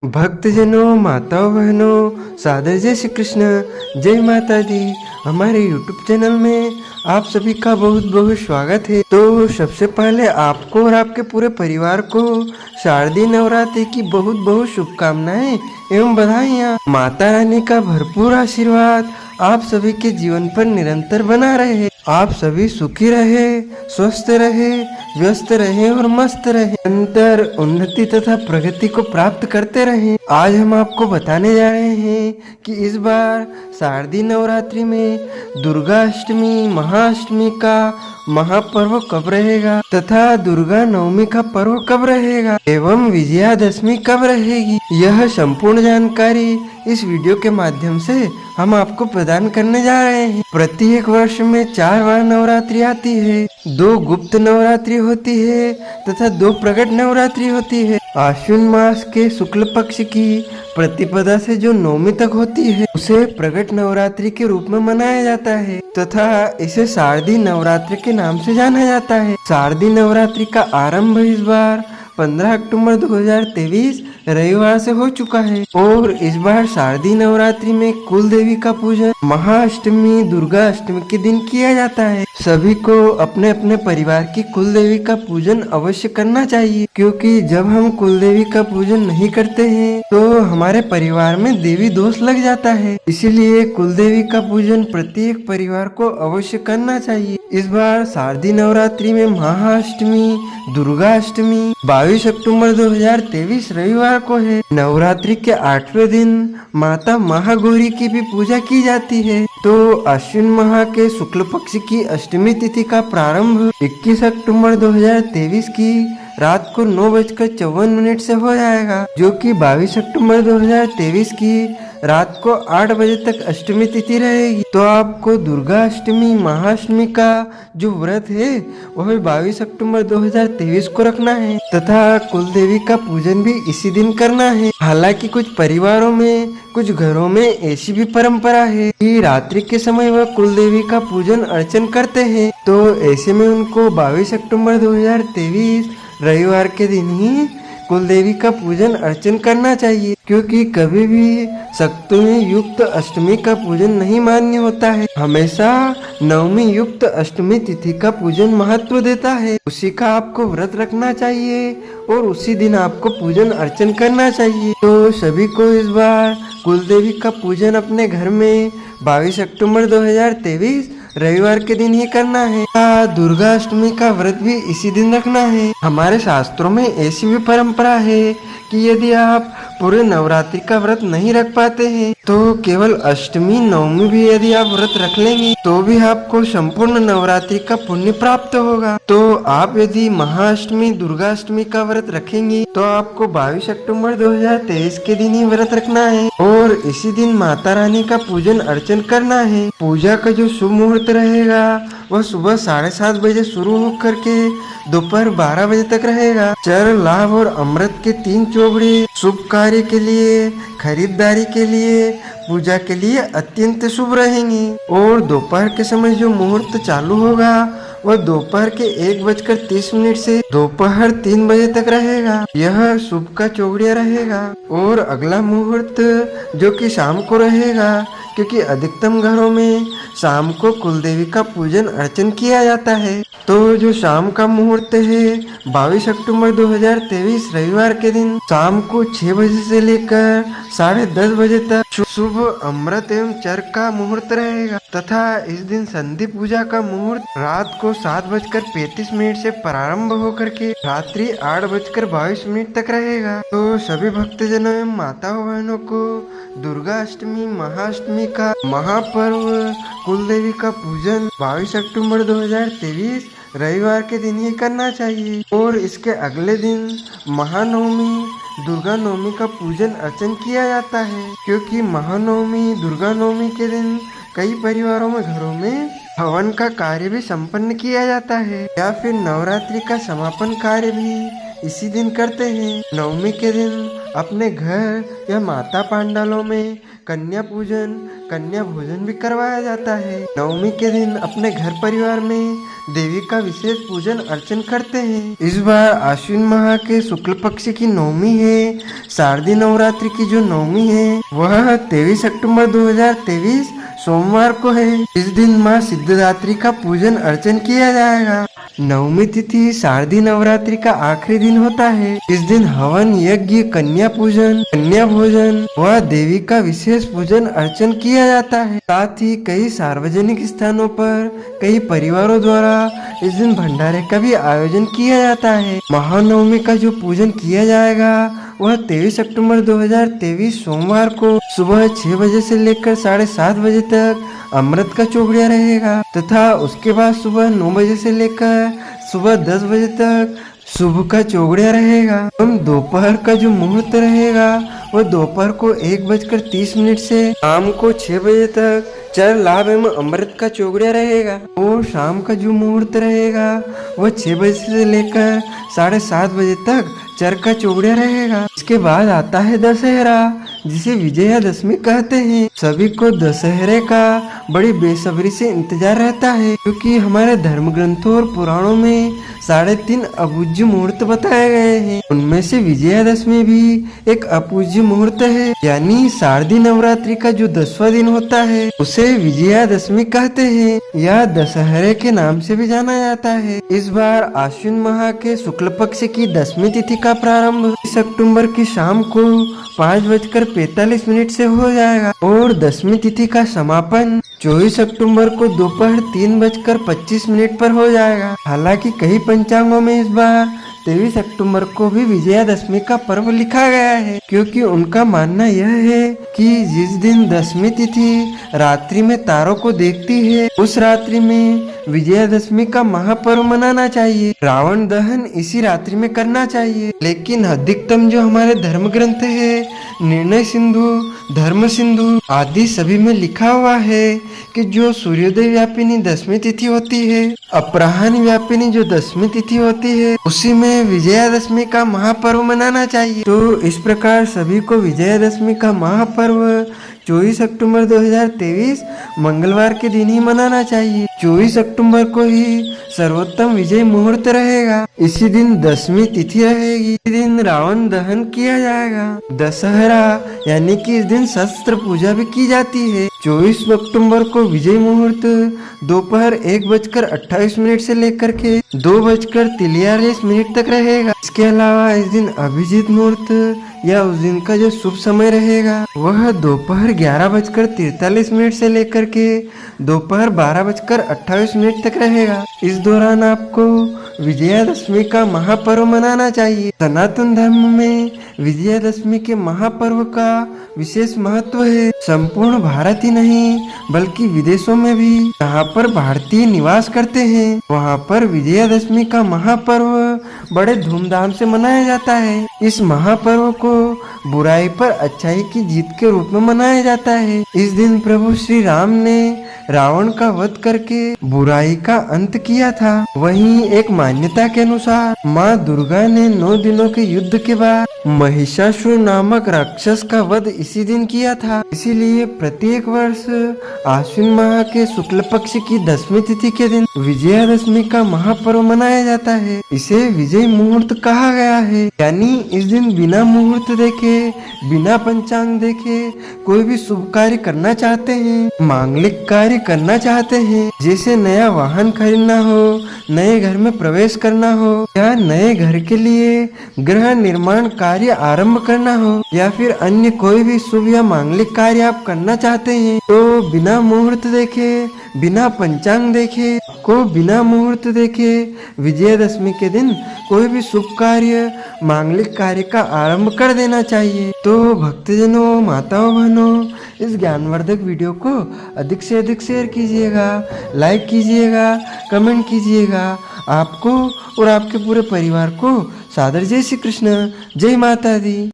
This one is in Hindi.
भक्तजनों, माताओं, बहनों, सादर जय श्री कृष्ण, जय माता दी। हमारे YouTube चैनल में आप सभी का बहुत बहुत स्वागत है। तो सबसे पहले आपको और आपके पूरे परिवार को शारदीय नवरात्रि की बहुत बहुत शुभकामनाएं एवं बधाइयाँ। माता रानी का भरपूर आशीर्वाद आप सभी के जीवन पर निरंतर बना रहे। आप सभी सुखी रहे, स्वस्थ रहे, व्यस्त रहे और मस्त रहे, निरंतर उन्नति तथा प्रगति को प्राप्त करते रहे। आज हम आपको बताने जा रहे हैं कि इस बार शारदीय नवरात्रि में दुर्गा अष्टमी महाअष्टमी का महापर्व कब रहेगा तथा दुर्गा नवमी का पर्व कब रहेगा एवं विजयादशमी कब रहेगी, यह संपूर्ण जानकारी इस वीडियो के माध्यम से हम आपको प्रदान करने जा रहे हैं। प्रत्येक वर्ष में 4 बार नवरात्रि आती है। 2 गुप्त नवरात्रि होती है तथा 2 प्रकट नवरात्रि होती है। आश्विन मास के शुक्ल पक्ष की प्रतिपदा से जो नवमी तक होती है उसे प्रकट नवरात्रि के रूप में मनाया जाता है तथा इसे शारदीय नवरात्रि के नाम से जाना जाता है। शारदीय नवरात्रि का आरंभ इस बार 15 अक्टूबर 2023 रविवार से हो चुका है और इस बार शारदीय नवरात्रि में कुल देवी का पूजन महाअष्टमी दुर्गा अष्टमी के दिन किया जाता है। सभी को अपने अपने परिवार की कुल देवी का पूजन अवश्य करना चाहिए, क्योंकि जब हम कुल देवी का पूजन नहीं करते हैं तो हमारे परिवार में देवी दोष लग जाता है। इसीलिए कुल देवी का पूजन प्रत्येक परिवार को अवश्य करना चाहिए। इस बार शारदीय नवरात्रि में महाअष्टमी दुर्गा अष्टमी 22 अक्टूबर 2023 रविवार को है। नवरात्रि के 8वें दिन माता महागौरी की भी पूजा की जाती है। तो अश्विन माह के शुक्ल पक्ष की अष्टमी तिथि का प्रारंभ 21 अक्टूबर 2023 की रात को 9:54 से हो जाएगा, जो कि 22 अक्टूबर 2023 की रात को 8 बजे तक अष्टमी तिथि रहेगी। तो आपको दुर्गा अष्टमी महाअष्टमी का जो व्रत है वह 22 अक्टूबर 2023 को रखना है तथा कुल देवी का पूजन भी इसी दिन करना है। हालांकि कुछ परिवारों में कुछ घरों में ऐसी भी परंपरा है कि रात्रि के समय वह कुल देवी का पूजन अर्चन करते हैं, तो ऐसे में उनको 22 अक्टूबर 2023 रविवार के दिन ही कुल देवी का पूजन अर्चन करना चाहिए, क्योंकि कभी भी सप्तमी युक्त अष्टमी का पूजन नहीं मान्य होता है। हमेशा नवमी युक्त अष्टमी तिथि का पूजन महत्व देता है। उसी का आपको व्रत रखना चाहिए और उसी दिन आपको पूजन अर्चन करना चाहिए। तो सभी को इस बार कुल देवी का पूजन अपने घर में 22 अक्टूबर 2023 रविवार के दिन ही करना है। दुर्गा अष्टमी का व्रत भी इसी दिन रखना है। हमारे शास्त्रों में ऐसी भी परंपरा है कि यदि आप पूरे नवरात्रि का व्रत नहीं रख पाते हैं तो केवल अष्टमी नवमी भी यदि आप व्रत रख लेंगे तो भी आपको संपूर्ण नवरात्रि का पुण्य प्राप्त होगा। तो आप यदि महाअष्टमी दुर्गा अष्टमी का व्रत रखेंगे तो आपको 22 अक्टूबर 2023 के दिन ही व्रत रखना है और इसी दिन माता रानी का पूजन अर्चन करना है। पूजा का जो शुभ मुहूर्त रहेगा वह सुबह 7:30 बजे शुरू होकर के दोपहर 12 बजे तक रहेगा। चर लाभ और अमृत के 3 चौबड़े शुभ कार्य के लिए, खरीदारी के लिए, पूजा के लिए अत्यंत शुभ रहेंगे। और दोपहर के समय जो मुहूर्त चालू होगा वह दोपहर के 1:30 से दोपहर 3 बजे तक रहेगा। यह शुभ का चौगड़िया रहेगा। और अगला मुहूर्त जो कि शाम को रहेगा, क्योंकि अधिकतम घरों में शाम को कुल देवी का पूजन अर्चन किया जाता है। तो जो शाम का मुहूर्त है 22 अक्टूबर 2023 रविवार के दिन शाम को 6 बजे से लेकर 10:30 बजे तक शुभ अमृत एवं चर का मुहूर्त रहेगा तथा इस दिन संधि पूजा का मुहूर्त रात को 7:35 से प्रारंभ होकर के रात्रि 8:22 तक रहेगा। तो सभी भक्तजनों एवं माताओं बहनों को दुर्गा अष्टमी महाअष्टमी का महापर्व कुल देवी का पूजन 22 अक्टूबर 2023 रविवार के दिन ही करना चाहिए। और इसके अगले दिन महानवमी दुर्गा नवमी का पूजन अर्चन किया जाता है, क्योंकि महानवमी दुर्गा नवमी के दिन कई परिवारों में घरों में हवन का कार्य भी संपन्न किया जाता है या फिर नवरात्रि का समापन कार्य भी इसी दिन करते हैं। नवमी के दिन अपने घर या माता पांडालों में कन्या पूजन कन्या भोजन भी करवाया जाता है। नवमी के दिन अपने घर परिवार में देवी का विशेष पूजन अर्चन करते हैं। इस बार आश्विन माह के शुक्ल पक्ष की नवमी है। शारदीय नवरात्रि की जो नवमी है वह 23 अक्टूबर 2023 सोमवार को है। इस दिन माँ सिद्धदात्री का पूजन अर्चन किया जाएगा। नवमी तिथि शारदीय नवरात्रि का आखिरी दिन होता है। इस दिन हवन यज्ञ कन्या पूजन कन्या भोजन व देवी का विशेष पूजन अर्चन किया जाता है। साथ ही कई सार्वजनिक स्थानों पर कई परिवारों द्वारा इस दिन भंडारे का भी आयोजन किया जाता है। महानवमी का जो पूजन किया जाएगा वह 23 अक्टूबर 2023 सोमवार को सुबह 6 बजे से लेकर 7:30 बजे तक अमृत का चौघड़िया रहेगा तथा उसके बाद सुबह 9 बजे से लेकर सुबह 10 बजे तक शुभ का चौघड़िया रहेगा। हम दोपहर का जो मुहूर्त रहेगा वह दोपहर को 1:30 से शाम को 6 बजे तक चर लाभ एवं अमृत का चौघड़िया रहेगा। और शाम का जो मुहूर्त रहेगा वह 6 बजे से लेकर 7:30 बजे तक चर का चौघड़िया रहेगा। इसके बाद आता है दशहरा, जिसे विजयादशमी कहते हैं। सभी को दशहरे का बड़ी बेसब्री से इंतजार रहता है, क्योंकि हमारे धर्म ग्रंथों और पुराणों में 3.5 अपूज्य मुहूर्त बताए गए हैं। उनमें से विजयादशमी भी एक अपूज्य मुहूर्त है। यानी शारदीय नवरात्रि का जो 10वां दिन होता है उसे विजयादशमी कहते हैं या दशहरे के नाम से भी जाना जाता है। इस बार आश्विन माह के शुक्ल पक्ष की 10वीं तिथि का प्रारंभ 20 अक्टूबर की शाम को 5:45 से हो जाएगा और 10वीं तिथि का समापन 24 अक्टूबर को दोपहर 3:25 पर हो जाएगा। हालांकि कई पंचांगों में इस बार 23 अक्टूबर को भी विजयादशमी का पर्व लिखा गया है, क्योंकि उनका मानना यह है कि जिस दिन 10वीं तिथि रात्रि में तारों को देखती है उस रात्रि में विजयादशमी का महापर्व मनाना चाहिए। रावण दहन इसी रात्रि में करना चाहिए। लेकिन अधिकतम जो हमारे धर्म ग्रंथ है, निर्णय सिंधु, धर्म सिंधु आदि सभी में लिखा हुआ है कि जो सूर्योदय व्यापिनी 10वीं तिथि होती है, अपराह्न व्यापिनी जो 10वीं तिथि होती है, उसी में विजयादशमी का महापर्व मनाना चाहिए। तो इस प्रकार सभी को विजयादशमी का महापर्व 24 अक्टूबर 2023 मंगलवार के दिन ही मनाना चाहिए। 24 अक्टूबर को ही सर्वोत्तम विजय मुहूर्त रहेगा। इसी दिन 10वीं तिथि रहेगी। इसी दिन रावण दहन किया जाएगा। दशहरा यानी कि इस दिन शस्त्र पूजा भी की जाती है। 24 अक्टूबर को विजय मुहूर्त दोपहर 1:28 से लेकर के 2:43 तक रहेगा। इसके अलावा इस दिन अभिजीत मुहूर्त या उस दिन का जो शुभ समय रहेगा वह दोपहर 11:43 से लेकर के दोपहर 12:28 तक रहेगा। इस दौरान आपको विजयादशमी का महापर्व मनाना चाहिए। सनातन धर्म में विजयादशमी के महापर्व का विशेष महत्व है। संपूर्ण भारत ही नहीं बल्कि विदेशों में भी जहाँ पर भारतीय निवास करते हैं वहाँ पर विजयादशमी का महापर्व बड़े धूमधाम से मनाया जाता है। इस महापर्व को बुराई पर अच्छाई की जीत के रूप में मनाया जाता है। इस दिन प्रभु श्री राम ने रावण का वध करके बुराई का अंत किया था। वहीं एक मान्यता के अनुसार माँ दुर्गा ने 9 दिनों के युद्ध के बाद महिषासुर नामक राक्षस का वध इसी दिन किया था। इसीलिए प्रत्येक वर्ष आश्विन माह के शुक्ल पक्ष की 10वीं तिथि के दिन विजयादशमी का महापर्व मनाया जाता है। इसे विजय मुहूर्त कहा गया है। यानी इस दिन बिना मुहूर्त देखे बिना पंचांग देखे कोई भी शुभ कार्य करना चाहते हैं, मांगलिक कार्य करना चाहते हैं, जैसे नया वाहन खरीदना हो, नए घर में प्रवेश करना हो या नए घर के लिए गृह निर्माण कार्य आरंभ करना हो या फिर अन्य कोई भी शुभ या मांगलिक कार्य आप करना चाहते हैं तो बिना मुहूर्त देखे बिना पंचांग देखे को बिना मुहूर्त देखे विजयादशमी के दिन कोई भी शुभ कार्य मांगलिक कार्य का आरंभ कर देना चाहिए। तो भक्तजनों, माताओं, बहनों, इस ज्ञानवर्धक वीडियो को अधिक से अधिक शेयर कीजिएगा, लाइक कीजिएगा, कमेंट कीजिएगा। आपको और आपके पूरे परिवार को सादर जय श्री कृष्ण, जय माता दी।